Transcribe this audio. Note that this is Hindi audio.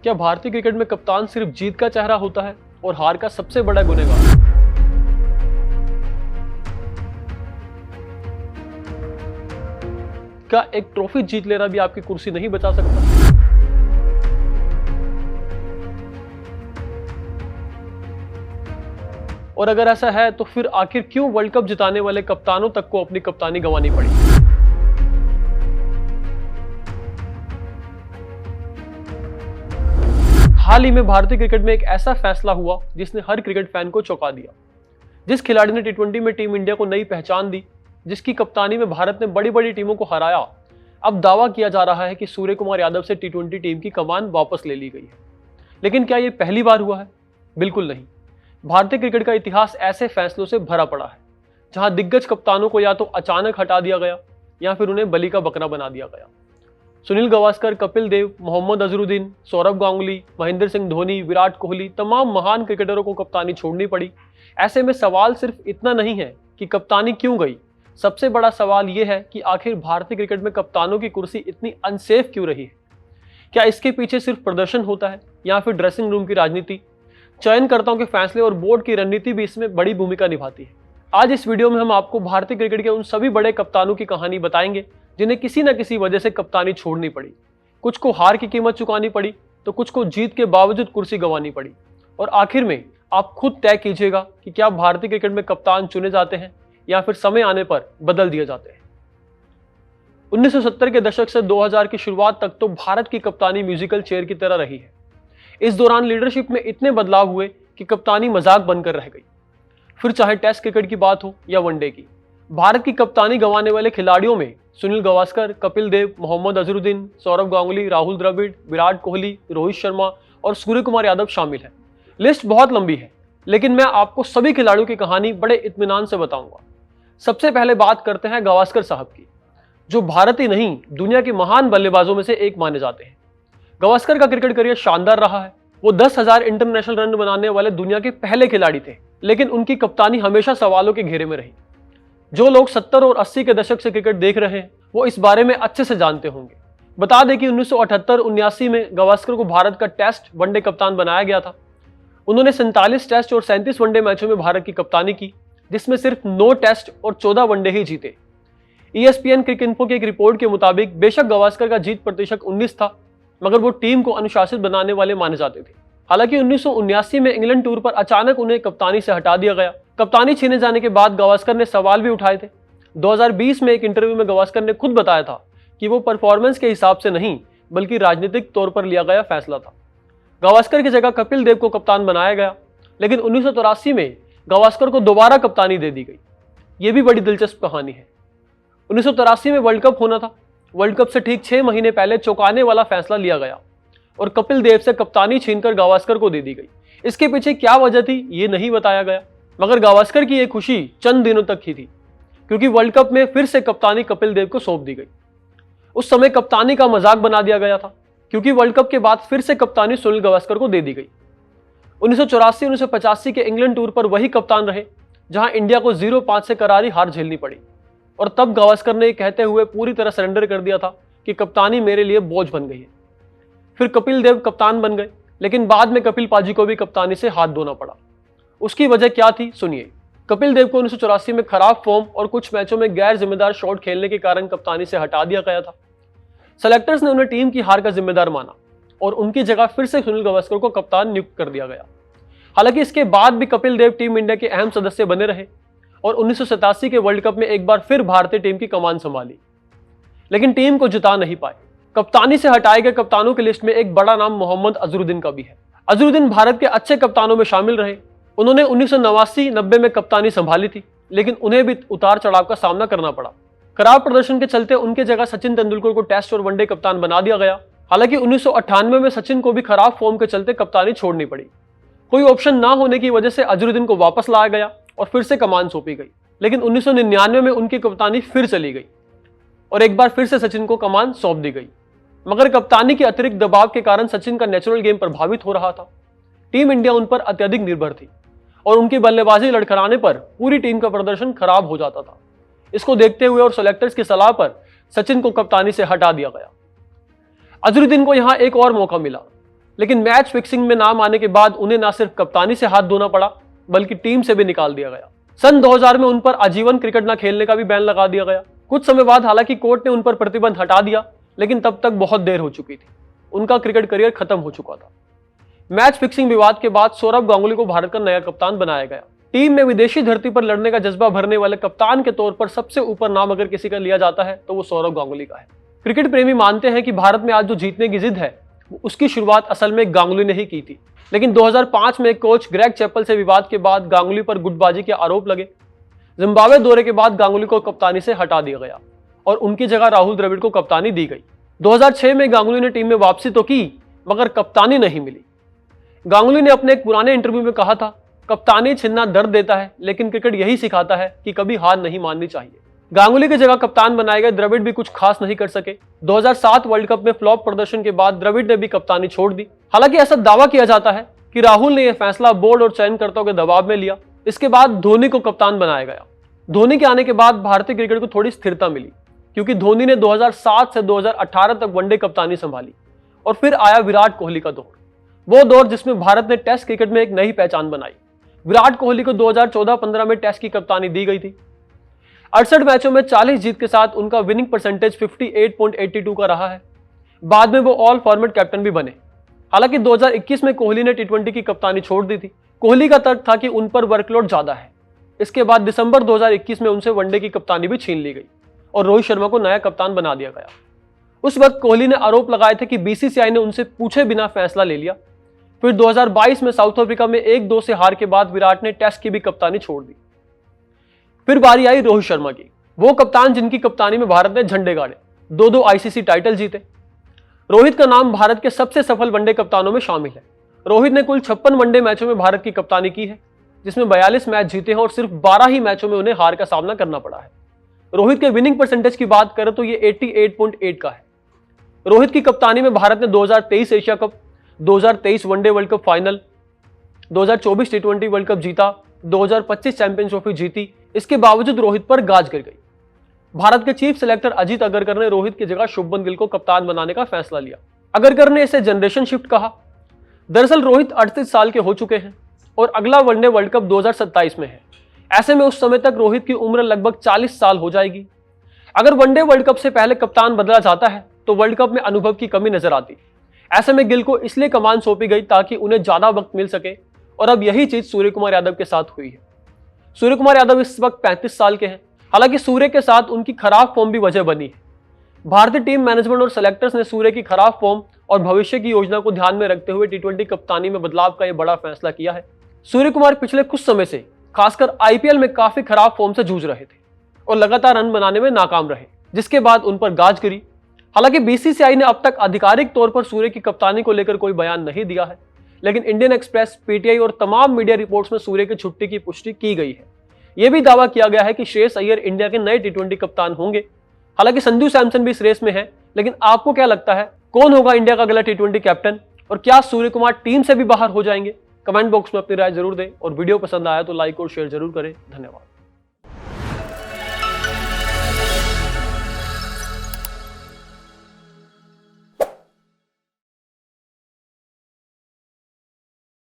क्या भारतीय क्रिकेट में कप्तान सिर्फ जीत का चेहरा होता है और हार का सबसे बड़ा गुनहगार? क्या एक ट्रॉफी जीत लेना भी आपकी कुर्सी नहीं बचा सकता? और अगर ऐसा है तो फिर आखिर क्यों वर्ल्ड कप जिताने वाले कप्तानों तक को अपनी कप्तानी गंवानी पड़ी? हाल ही में भारतीय क्रिकेट में एक ऐसा फैसला हुआ जिसने हर क्रिकेट फैन को चौंका दिया। जिस खिलाड़ी ने टी20 में टीम इंडिया को नई पहचान दी, जिसकी कप्तानी में भारत ने बड़ी बड़ी टीमों को हराया, अब दावा किया जा रहा है कि सूर्य कुमार यादव से टी20 टीम की कमान वापस ले ली गई है। लेकिन क्या यह पहली बार हुआ है? बिल्कुल नहीं। भारतीय क्रिकेट का इतिहास ऐसे फैसलों से भरा पड़ा है जहां दिग्गज कप्तानों को या तो अचानक हटा दिया गया या फिर उन्हें बलि का बकरा बना दिया गया। सुनील गावस्कर, कपिल देव, मोहम्मद अजहरुद्दीन, सौरव गांगुली, महेंद्र सिंह धोनी, विराट कोहली, तमाम महान क्रिकेटरों को कप्तानी छोड़नी पड़ी। ऐसे में सवाल सिर्फ इतना नहीं है कि कप्तानी क्यों गई, सबसे बड़ा सवाल यह है कि आखिर भारतीय क्रिकेट में कप्तानों की कुर्सी इतनी अनसेफ क्यों रही है? क्या इसके पीछे सिर्फ प्रदर्शन होता है या फिर ड्रेसिंग रूम की राजनीति, चयनकर्ताओं के फैसले और बोर्ड की रणनीति भी इसमें बड़ी भूमिका निभाती है? आज इस वीडियो में हम आपको भारतीय क्रिकेट के उन सभी बड़े कप्तानों की कहानी बताएंगे जिन्हें किसी न किसी वजह से कप्तानी छोड़नी पड़ी। कुछ को हार की कीमत चुकानी पड़ी तो कुछ को जीत के बावजूद कुर्सी गंवानी पड़ी। और आखिर में आप खुद तय कीजिएगा कि क्या भारतीय क्रिकेट में कप्तान चुने जाते हैं या फिर समय आने पर बदल दिए जाते हैं। 1970 के दशक से 2000 की शुरुआत तक तो भारत की कप्तानी म्यूजिकल चेयर की तरह रही है। इस दौरान लीडरशिप में इतने बदलाव हुए कि कप्तानी मजाक बनकर रह गई। फिर चाहे टेस्ट क्रिकेट की बात हो या वनडे की, भारत की कप्तानी गंवाने वाले खिलाड़ियों में सुनील गावस्कर, कपिल देव, मोहम्मद अजहरुद्दीन, सौरव गांगुली, राहुल द्रविड़, विराट कोहली, रोहित शर्मा और सूर्य कुमार यादव शामिल है। लिस्ट बहुत लंबी है, लेकिन मैं आपको सभी खिलाड़ियों की कहानी बड़े इत्मीनान से बताऊंगा। सबसे पहले बात करते हैं गावस्कर साहब की, जो भारत ही नहीं दुनिया के महान बल्लेबाजों में से एक माने जाते हैं। गावस्कर का क्रिकेट करियर शानदार रहा है। वो 10,000 इंटरनेशनल रन बनाने वाले दुनिया के पहले खिलाड़ी थे, लेकिन उनकी कप्तानी हमेशा सवालों के घेरे में रही। जो लोग 70 और 80 के दशक से क्रिकेट देख रहे हैं वो इस बारे में अच्छे से जानते होंगे। बता दें कि 1978-79 में गावस्कर को भारत का टेस्ट वनडे कप्तान बनाया गया था। उन्होंने 47 टेस्ट और 37 वनडे मैचों में भारत की कप्तानी की, जिसमें सिर्फ 9 टेस्ट और 14 वनडे ही जीते। ESPN क्रिकइन्फो की एक रिपोर्ट के मुताबिक बेशक गावस्कर का जीत प्रतिशत 19 था, मगर वो टीम को अनुशासित बनाने वाले माने जाते थे। हालांकि 1979 में इंग्लैंड टूर पर अचानक उन्हें कप्तानी से हटा दिया गया। कप्तानी छीने जाने के बाद गावस्कर ने सवाल भी उठाए थे। 2020 में एक इंटरव्यू में गावस्कर ने खुद बताया था कि वो परफॉर्मेंस के हिसाब से नहीं बल्कि राजनीतिक तौर पर लिया गया फैसला था। गावस्कर की जगह कपिल देव को कप्तान बनाया गया, लेकिन 1983 में गावस्कर को दोबारा कप्तानी दे दी गई। ये भी बड़ी दिलचस्प कहानी है। 1983 में वर्ल्ड कप होना था। वर्ल्ड कप से ठीक 6 महीने पहले चौंकाने वाला फैसला लिया गया और कपिल देव से कप्तानी छीनकर गावस्कर को दे दी गई। इसके पीछे क्या वजह थी ये नहीं बताया गया, मगर गावस्कर की यह खुशी चंद दिनों तक ही थी, क्योंकि वर्ल्ड कप में फिर से कप्तानी कपिल देव को सौंप दी गई। उस समय कप्तानी का मजाक बना दिया गया था, क्योंकि वर्ल्ड कप के बाद फिर से कप्तानी सुनील गावस्कर को दे दी गई। 1984-1985 के इंग्लैंड टूर पर वही कप्तान रहे, जहां इंडिया को 0-5 से करारी हार झेलनी पड़ी। और तब गावस्कर ने कहते हुए पूरी तरह सरेंडर कर दिया था कि कप्तानी मेरे लिए बोझ बन गई है। फिर कपिल देव कप्तान बन गए, लेकिन बाद में कपिल पाजी को भी कप्तानी से हाथ धोना पड़ा। उसकी वजह क्या थी, सुनिए। कपिल देव को 1984 में खराब फॉर्म और कुछ मैचों में गैर जिम्मेदार शॉट खेलने के कारण कप्तानी से हटा दिया गया था। सेलेक्टर्स ने उन्हें टीम की हार का जिम्मेदार माना और उनकी जगह फिर से सुनील गावस्कर को कप्तान नियुक्त कर दिया गया। हालांकि इसके बाद भी कपिल देव टीम इंडिया के अहम सदस्य बने रहे और 1987 के वर्ल्ड कप में एक बार फिर भारतीय टीम की कमान संभाली, लेकिन टीम को जिता नहीं पाए। कप्तानी से हटाए गए कप्तानों की लिस्ट में एक बड़ा नाम मोहम्मद अजहरुद्दीन का भी है। अजहरुद्दीन भारत के अच्छे कप्तानों में शामिल रहे। उन्होंने 1989-90 में कप्तानी संभाली थी, लेकिन उन्हें भी उतार चढ़ाव का सामना करना पड़ा। खराब प्रदर्शन के चलते उनके जगह सचिन तेंदुलकर को टेस्ट और वनडे कप्तान बना दिया गया। हालांकि 1998 में सचिन को भी खराब फॉर्म के चलते कप्तानी छोड़नी पड़ी। कोई ऑप्शन ना होने की वजह से अजहरुद्दीन को वापस लाया गया और फिर से कमान सौंपी गई, लेकिन 1999 में उनकी कप्तानी फिर चली गई और एक बार फिर से सचिन को कमान सौंप दी गई। मगर कप्तानी के अतिरिक्त दबाव के कारण सचिन का नेचुरल गेम प्रभावित हो रहा था। टीम इंडिया उन पर अत्यधिक निर्भर थी और उनकी बल्लेबाजी लड़खड़ाने पर पूरी टीम का प्रदर्शन खराब हो जाता था। इसको देखते हुए और सेलेक्टर्स की सलाह पर सचिन को कप्तानी से हटा दिया गया। अजहरुद्दीन को यहां एक और मौका मिला। लेकिन मैच फिक्सिंग में नाम आने के बाद उन्हें न सिर्फ कप्तानी से हाथ धोना पड़ा बल्कि टीम से भी निकाल दिया गया। सन 2000 में उन पर आजीवन क्रिकेट न खेलने का भी बैन लगा दिया गया। कुछ समय बाद हालांकि कोर्ट ने उन पर प्रतिबंध हटा दिया, लेकिन तब तक बहुत देर हो चुकी थी। उनका क्रिकेट करियर खत्म हो चुका था। मैच फिक्सिंग विवाद के बाद सौरव गांगुली को भारत का नया कप्तान बनाया गया। टीम में विदेशी धरती पर लड़ने का जज्बा भरने वाले कप्तान के तौर पर सबसे ऊपर नाम अगर किसी का लिया जाता है तो वो सौरव गांगुली का है। क्रिकेट प्रेमी मानते हैं कि भारत में आज जो जीतने की जिद है उसकी शुरुआत असल में गांगुली ने ही की थी। लेकिन 2005 में कोच ग्रेग चैपल से विवाद के बाद गांगुली पर गुटबाजी के आरोप लगे। जिम्बाब्वे दौरे के बाद गांगुली को कप्तानी से हटा दिया गया और उनकी जगह राहुल द्रविड़ को कप्तानी दी गई। 2006 में गांगुली ने टीम में वापसी तो की मगर कप्तानी नहीं मिली। गांगुली ने अपने एक पुराने इंटरव्यू में कहा था, कप्तानी छीनना दर्द देता है लेकिन क्रिकेट यही सिखाता है कि कभी हार नहीं माननी चाहिए। गांगुली की जगह कप्तान बनाए गए द्रविड़ भी कुछ खास नहीं कर सके। 2007 वर्ल्ड कप में फ्लॉप प्रदर्शन के बाद द्रविड़ ने भी कप्तानी छोड़ दी। हालांकि ऐसा दावा किया जाता है कि राहुल ने यह फैसला बोर्ड और चयनकर्ताओं के दबाव में लिया। इसके बाद धोनी को कप्तान बनाया गया। धोनी के आने के बाद भारतीय क्रिकेट को थोड़ी स्थिरता मिली क्योंकि धोनी ने 2007 से 2018 तक वनडे कप्तानी संभाली और फिर आया विराट कोहली का दौर। वो दौर जिसमें भारत ने टेस्ट क्रिकेट में एक नई पहचान बनाई। विराट कोहली को 2014-15 में टेस्ट की कप्तानी दी गई थी। 68 मैचों में 40 जीत के साथ उनका विनिंग परसेंटेज 58.82 का रहा है। बाद में वो ऑल फॉर्मेट कैप्टन भी बने। हालांकि 2021 में कोहली ने टी20 की कप्तानी छोड़ दी थी। कोहली का तर्क था कि उन पर वर्कलोड ज्यादा है। इसके बाद दिसंबर 2021 में उनसे वनडे की कप्तानी भी छीन ली गई और रोहित शर्मा को नया कप्तान बना दिया गया। उस वक्त कोहली ने आरोप लगाए थे कि बीसीसीआई ने उनसे पूछे बिना फैसला ले लिया। फिर 2022 में साउथ अफ्रीका में 1-2 से हार के बाद विराट ने टेस्ट की भी कप्तानी छोड़ दी। फिर बारी आई रोहित शर्मा की, वो कप्तान जिनकी कप्तानी में भारत ने झंडे गाड़े, 2-2 आईसीसी टाइटल जीते। रोहित का नाम भारत के सबसे सफल वनडे कप्तानों में शामिल है। रोहित ने कुल 56 वनडे मैचों में भारत की कप्तानी की है, जिसमें 42 मैच जीते हैं और सिर्फ 12 ही मैचों में उन्हें हार का सामना करना पड़ा है। रोहित के विनिंग परसेंटेज की बात करें तो ये 88.8 का है। रोहित की कप्तानी में भारत ने 2023 Asia cup, 2023 one day world cup final, 2024 टी20 वर्ल्ड कप जीता, 2025 चैंपियंस ट्रॉफी जीती। इसके बावजूद रोहित पर गाज गिर गई। भारत के चीफ सेलेक्टर अजीत अगरकर ने रोहित की जगह शुभमन गिल को कप्तान बनाने का फैसला लिया। अगरकर ने इसे जनरेशन शिफ्ट कहा। दरअसल रोहित 38 साल के हो चुके हैं और अगला वनडे वर्ल्ड कप 2027 में है। ऐसे में उस समय तक रोहित की उम्र लगभग 40 साल हो जाएगी। अगर वनडे वर्ल्ड कप से पहले कप्तान बदला जाता है तो वर्ल्ड कप में अनुभव की कमी नजर आती। ऐसे में गिल को इसलिए कमान सौंपी गई ताकि उन्हें ज्यादा वक्त मिल सके और अब यही चीज सूर्य कुमार यादव के साथ हुई है। सूर्य कुमार यादव इस वक्त 35 साल के हैं। हालांकि सूर्य के साथ उनकी खराब फॉर्म भी वजह बनी है। भारतीय टीम मैनेजमेंट और सेलेक्टर्स ने सूर्य की खराब फॉर्म और भविष्य की योजना को ध्यान में रखते हुए टी20 कप्तानी में बदलाव का यह बड़ा फैसला किया है। सूर्य कुमार पिछले कुछ समय से खासकर आईपीएल में काफी खराब फॉर्म से जूझ रहे थे और लगातार रन बनाने में नाकाम रहे, जिसके बाद उन पर गाज गिरी। हालांकि बीसीसीआई ने अब तक आधिकारिक तौर पर सूर्य की कप्तानी को लेकर कोई बयान नहीं दिया है, लेकिन इंडियन एक्सप्रेस, पीटीआई और तमाम मीडिया रिपोर्ट्स में सूर्य की छुट्टी की पुष्टि की गई है। यह भी दावा किया गया है कि श्रेयस अय्यर इंडिया के नए टी20 कप्तान होंगे। हालांकि संजू सैमसन भी इस रेस में है, लेकिन आपको क्या लगता है कौन होगा इंडिया का अगला टी20 कैप्टन और क्या सूर्य कुमार टीम से भी बाहर हो जाएंगे? कमेंट बॉक्स में अपनी राय जरूर दें और वीडियो पसंद आया तो लाइक और शेयर जरूर करें। धन्यवाद।